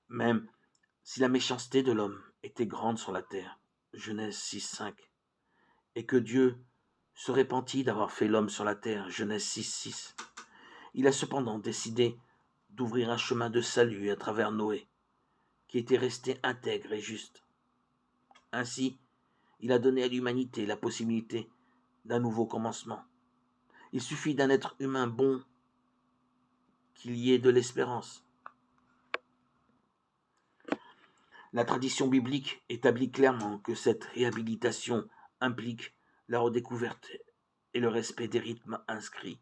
Même si la méchanceté de l'homme était grande sur la terre, Genèse 6.5, et que Dieu se repentit d'avoir fait l'homme sur la terre, Genèse 6.6, il a cependant décidé d'ouvrir un chemin de salut à travers Noé, qui était resté intègre et juste. Ainsi, il a donné à l'humanité la possibilité d'un nouveau commencement. Il suffit d'un être humain bon qu'il y ait de l'espérance. La tradition biblique établit clairement que cette réhabilitation implique la redécouverte et le respect des rythmes inscrits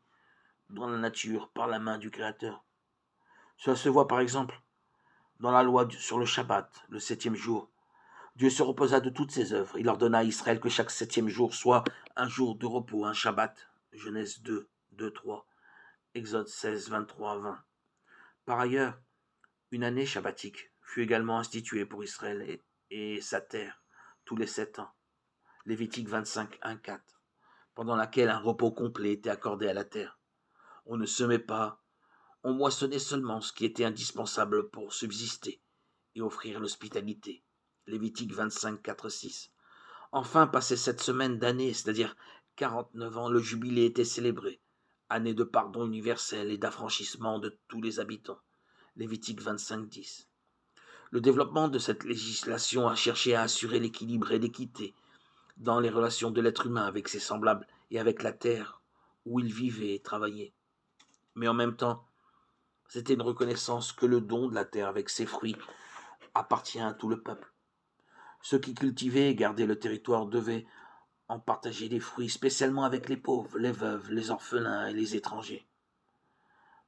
dans la nature par la main du Créateur. Cela se voit par exemple dans la loi sur le Shabbat, le septième jour. Dieu se reposa de toutes ses œuvres. Il ordonna à Israël que chaque septième jour soit un jour de repos, un Shabbat. Genèse 2, 2, 3, Exode 16, 23, 20. Par ailleurs, une année shabbatique fut également instituée pour Israël et sa terre tous les 7 ans. Lévitique 25, 1, 4, pendant laquelle un repos complet était accordé à la terre. On ne semait pas, on moissonnait seulement ce qui était indispensable pour subsister et offrir l'hospitalité. Lévitique 25, 4, 6. Enfin, passé cette semaine d'année, c'est-à-dire 49 ans, le jubilé était célébré, année de pardon universel et d'affranchissement de tous les habitants. Lévitique 25, 10. Le développement de cette législation a cherché à assurer l'équilibre et l'équité dans les relations de l'être humain avec ses semblables et avec la terre où il vivait et travaillait. Mais en même temps, c'était une reconnaissance que le don de la terre avec ses fruits appartient à tout le peuple. Ceux qui cultivaient et gardaient le territoire devaient en partager les fruits, spécialement avec les pauvres, les veuves, les orphelins et les étrangers.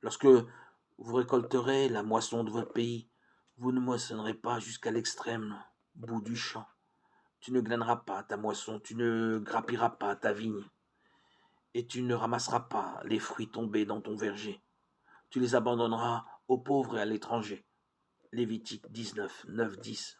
Lorsque vous récolterez la moisson de votre pays, vous ne moissonnerez pas jusqu'à l'extrême bout du champ. Tu ne glaneras pas ta moisson, tu ne grappilleras pas ta vigne, et tu ne ramasseras pas les fruits tombés dans ton verger. Tu les abandonneras aux pauvres et à l'étranger. Lévitique 19, 9, 10.